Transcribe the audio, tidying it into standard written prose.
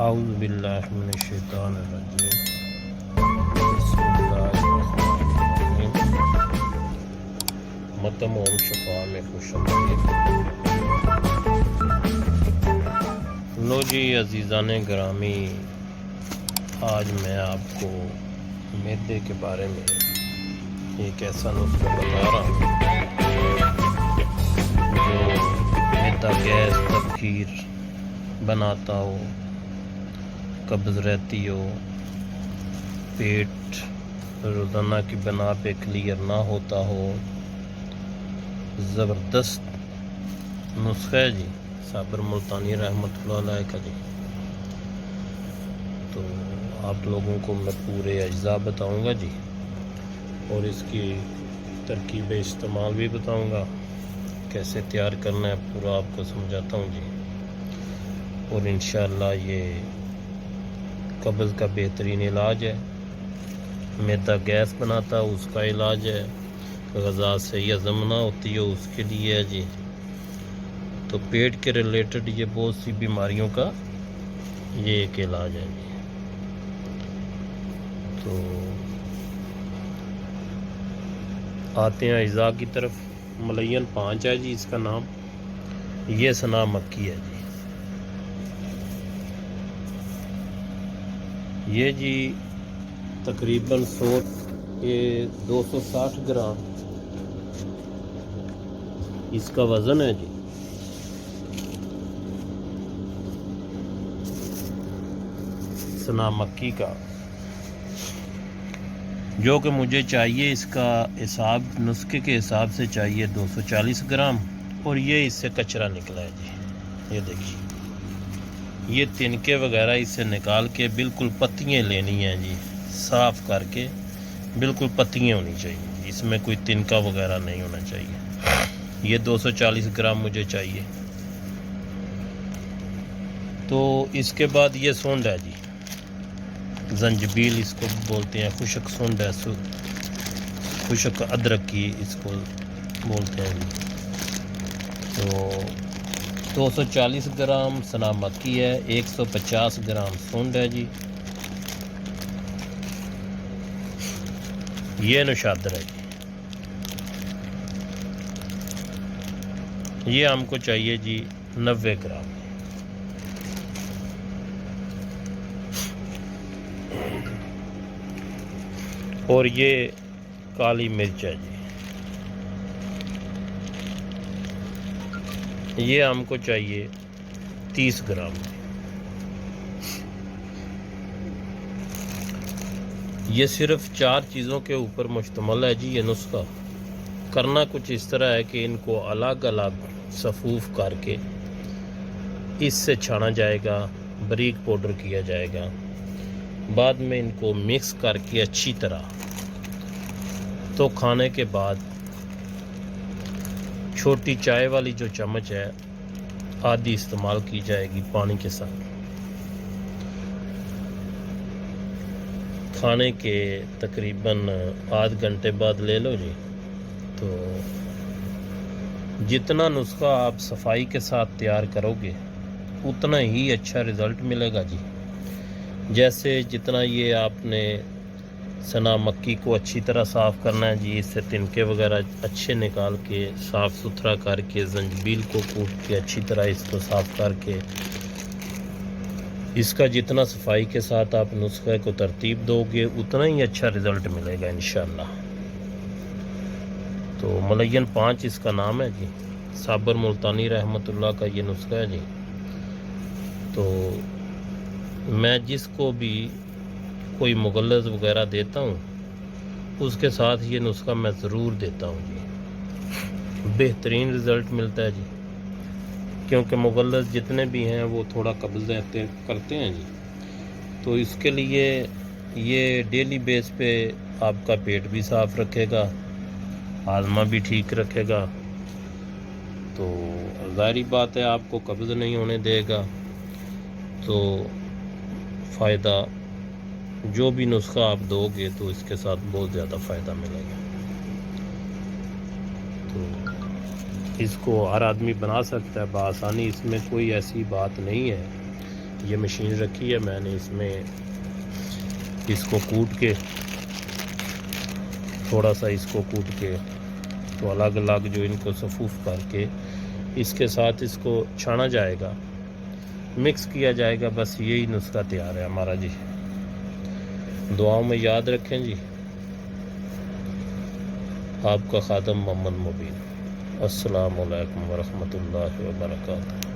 اعوذ باللہ من الشیطان الرجیم بسم اللہ الرحمن الرحیم متم اوم شفا میں خوش آمدید۔ لو جی عزیزان گرامی، آج میں آپ کو میدے کے بارے میں ایک ایسا نسخہ بتا رہا ہوں جو میدا گیس تبخیر بناتا ہو، قبض رہتی ہو، پیٹ روزانہ کی بنا پہ کلیئر نہ ہوتا ہو، زبردست نسخہ ہے جی صابر ملتانی رحمۃ اللہ علیہ کا جی۔ تو آپ لوگوں کو میں پورے اجزاء بتاؤں گا جی، اور اس کی ترکیب استعمال بھی بتاؤں گا، کیسے تیار کرنا ہے پورا آپ کو سمجھاتا ہوں جی۔ اور انشاءاللہ یہ قبض کا بہترین علاج ہے، میدا گیس بناتا ہے اس کا علاج ہے، غذا صحیح ہضم نہ ہوتی ہے اس کے لیے ہے جی۔ تو پیٹ کے ریلیٹڈ یہ بہت سی بیماریوں کا یہ ایک علاج ہے جی۔ تو آتے ہیں اجزاء کی طرف۔ ملین 5 ہے جی اس کا نام، یہ سنا مکی ہے جی۔ یہ جی تقریباً 260 گرام اس کا وزن ہے جی۔ سنا مکی کا جو کہ مجھے چاہیے، اس کا حساب نسخے کے حساب سے چاہیے 240 گرام، اور یہ اس سے کچرا نکلا ہے جی۔ یہ دیکھیے، یہ تنکے وغیرہ اس سے نکال کے بالکل پتیاں لینی ہیں جی، صاف کر کے بالکل پتیاں ہونی چاہیے، اس میں کوئی تنکا وغیرہ نہیں ہونا چاہیے۔ یہ 240 گرام مجھے چاہیے۔ تو اس کے بعد یہ سونڈ ہے جی، زنجبیل اس کو بولتے ہیں، خشک سونڈ ہے، خشک ادرک کی اس کو بولتے ہیں جی۔ تو 240 گرام سنا مکی ہے، 150 گرام سونڈ ہے جی، یہ نوشادر ہے جی۔ یہ ہم کو چاہیے جی 90 گرام۔ اور یہ کالی مرچ ہے جی، یہ ہم کو چاہیے 30 گرام۔ یہ صرف 4 چیزوں کے اوپر مشتمل ہے جی۔ یہ نسخہ کرنا کچھ اس طرح ہے کہ ان کو الگ الگ صفوف کر کے اس سے چھانا جائے گا، باریک پاؤڈر کیا جائے گا، بعد میں ان کو مکس کر کے اچھی طرح، تو کھانے کے بعد چھوٹی چائے والی جو چمچ ہے آدھی استعمال کی جائے گی پانی کے ساتھ۔ کھانے کے تقریباً آدھ گھنٹے بعد لے لو جی۔ تو جتنا نسخہ آپ صفائی کے ساتھ تیار کرو گے اتنا ہی اچھا رزلٹ ملے گا جی۔ جیسے جتنا یہ آپ نے سنا مکی کو اچھی طرح صاف کرنا ہے جی، اس سے تنکے وغیرہ اچھے نکال کے صاف ستھرا کر کے، زنجبیل کو کوٹ کے اچھی طرح اس کو صاف کر کے، اس کا جتنا صفائی کے ساتھ آپ نسخے کو ترتیب دو گے اتنا ہی اچھا رزلٹ ملے گا انشاءاللہ۔ تو ملین 5 اس کا نام ہے جی، صابر ملتانی رحمۃ اللہ کا یہ نسخہ ہے جی۔ تو میں جس کو بھی کوئی مغلظ وغیرہ دیتا ہوں اس کے ساتھ یہ نسخہ میں ضرور دیتا ہوں جی، بہترین رزلٹ ملتا ہے جی۔ کیونکہ مغلظ جتنے بھی ہیں وہ تھوڑا قبض کرتے ہیں جی، تو اس کے لیے یہ ڈیلی بیس پہ آپ کا پیٹ بھی صاف رکھے گا، ہاضمہ بھی ٹھیک رکھے گا، تو ظاہری بات ہے آپ کو قبض نہیں ہونے دے گا۔ تو فائدہ جو بھی نسخہ آپ دو گے تو اس کے ساتھ بہت زیادہ فائدہ ملے گا۔ تو اس کو ہر آدمی بنا سکتا ہے بآسانی، اس میں کوئی ایسی بات نہیں ہے یہ مشین رکھی ہے، میں نے اس میں اس کو کوٹ کے تھوڑا سا اس کو کوٹ کے تو الگ الگ جو ان کو صفوف کر کے اس کے ساتھ اس کو چھانا جائے گا، مکس کیا جائے گا. بس یہی نسخہ تیار ہے ہمارا جی. دعاؤں میں یاد رکھیں جی. آپ کا خادم محمد مبین. السلام علیکم ورحمۃ اللہ وبرکاتہ.